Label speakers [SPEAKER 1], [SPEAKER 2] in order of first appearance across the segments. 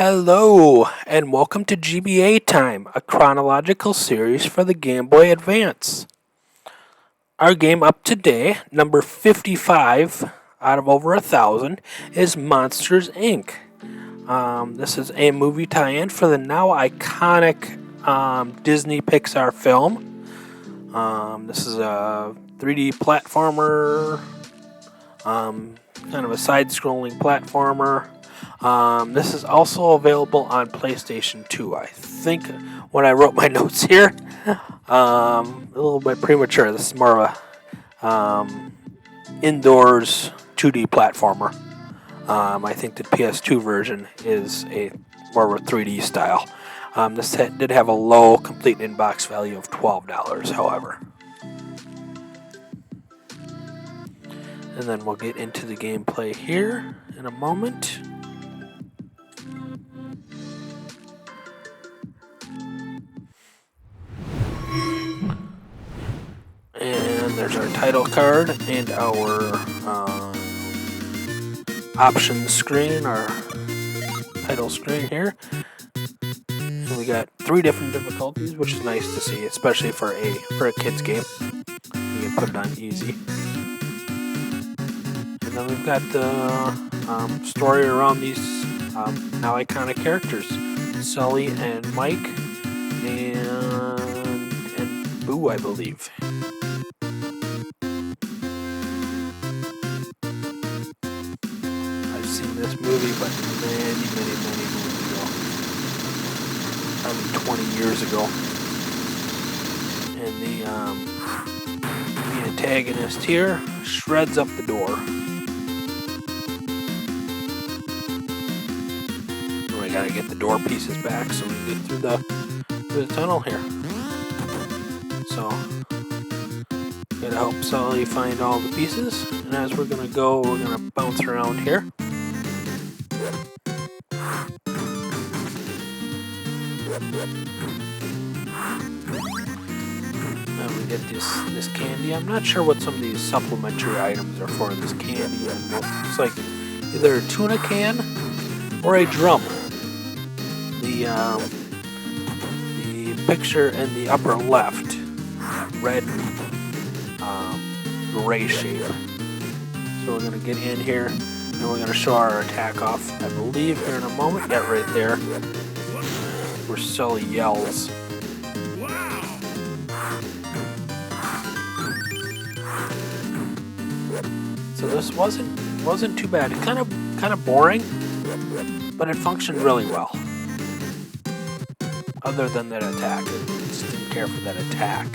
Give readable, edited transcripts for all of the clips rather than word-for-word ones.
[SPEAKER 1] Hello, and welcome to GBA Time, a chronological series for the Game Boy Advance. Our game up today, number 55 out of over 1,000, is Monsters, Inc. This is a movie tie-in for the now iconic Disney Pixar film. This is a 3D platformer, kind of a side-scrolling platformer. This is also available on PlayStation 2. I think when I wrote my notes here, a little bit premature. This is more of a indoors 2D platformer. I think the PS2 version is more of a 3D style. This did have a low complete in-box value of $12, however. And then we'll get into the gameplay here in a moment. And there's our title card and our options screen, our title screen here. And we got 3 different difficulties, which is nice to see, especially for a kid's game. You can put it on easy. And then we've got the story around these now iconic characters, Sully and Mike and Boo, I believe. I've seen this movie, but many movies ago. Probably 20 years ago. And the antagonist here shreds up the door. And we gotta get the door pieces back so we can get through the tunnel here. So, gotta help Sully find all the pieces, and as we're gonna go, we're gonna bounce around here. And we get this candy. I'm not sure what some of these supplementary items are for. This candy, it's like either a tuna can or a drum. The picture in the upper left, red gray shape. So we're gonna get in here and we're gonna show our attack off, I believe, here in a moment. Yeah, right there, where Sully yells. So this wasn't too bad. It's kind of boring, but it functioned really well. Other than that attack, I just didn't care for that attack.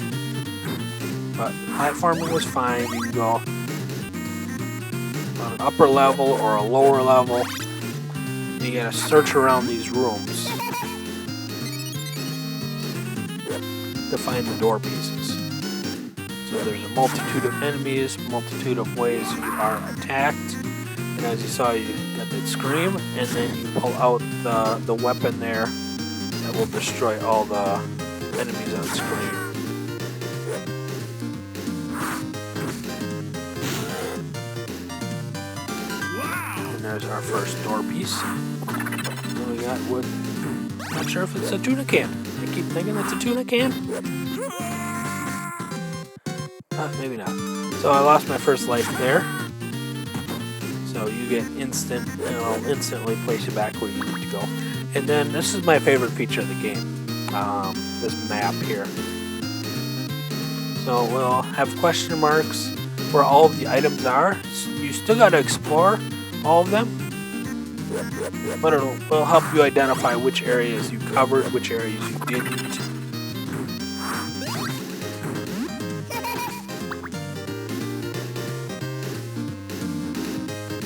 [SPEAKER 1] But platforming was fine. You can go on an upper level or a lower level. You gotta search around these rooms to find the door pieces. So there's a multitude of enemies, multitude of ways you are attacked. And as you saw, you got that scream, and then you pull out the weapon there that will destroy all the enemies on screen. There's our first door piece. And we got wood. Not sure if it's a tuna can. I keep thinking it's a tuna can. Maybe not. So I lost my first life there. So you get instant, and it'll instantly place you back where you need to go. And then this is my favorite feature of the game. This map here. So we'll have question marks where all of the items are. You still got to explore all of them, but it'll help you identify which areas you covered, which areas you didn't.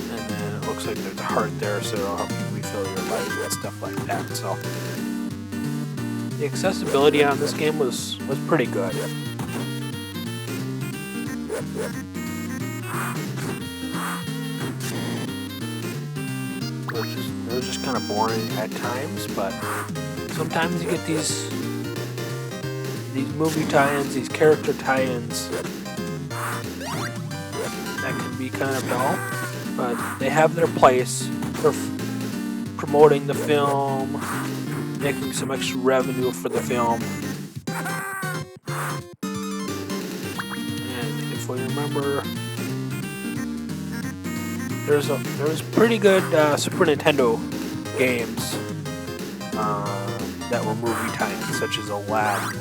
[SPEAKER 1] And then it looks like there's a heart there, so it'll help you refill your life and stuff like that. So the accessibility on this game was pretty good. It was just kind of boring at times, but sometimes you get these movie tie-ins, these character tie-ins that can be kind of dull, but they have their place. promoting the film, making some extra revenue for the film. And if we remember, there's pretty good Super Nintendo games that were movie tie-ins, such as Aladdin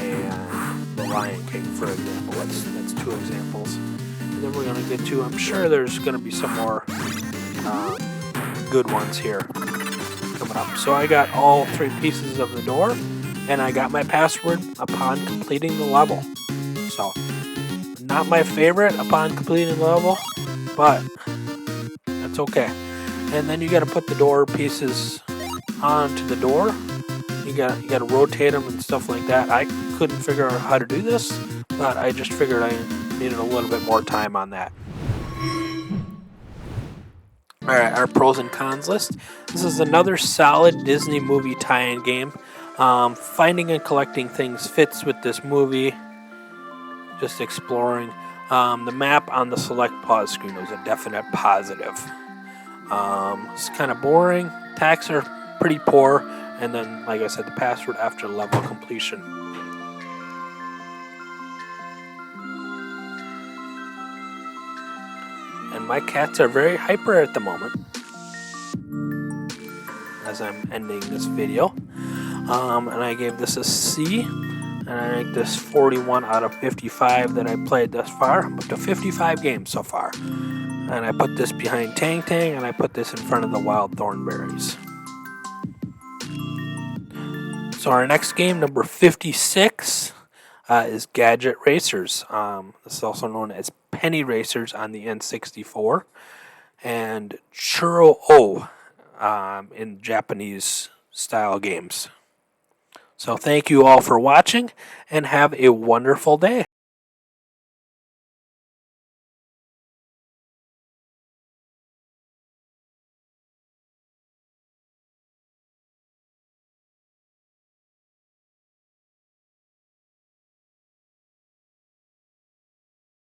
[SPEAKER 1] and The Lion King, for example. That's two examples. And then we're gonna get to, I'm sure there's gonna be some more good ones here coming up. So I got all 3 pieces of the door, and I got my password upon completing the level. So, not my favorite upon completing the level, but that's okay. And then you got to put the door pieces onto the door. You got to rotate them and stuff like that. I couldn't figure out how to do this, but I just figured I needed a little bit more time on that. Alright, our pros and cons list. This is another solid Disney movie tie-in game. Finding and collecting things fits with this movie. Just exploring. The map on the select pause screen was a definite positive. It's kind of boring. Attacks are pretty poor. And then, like I said, the password after level completion. And my cats are very hyper at the moment as I'm ending this video. And I gave this a C. And I think this 41 out of 55 that I played thus far. I'm up to 55 games so far. And I put this behind Tang Tang, and I put this in front of the Wild Thornberries. So our next game, number 56, is Gadget Racers. This is also known as Penny Racers on the N64. And Churro O in Japanese style games. So thank you all for watching, and have a wonderful day.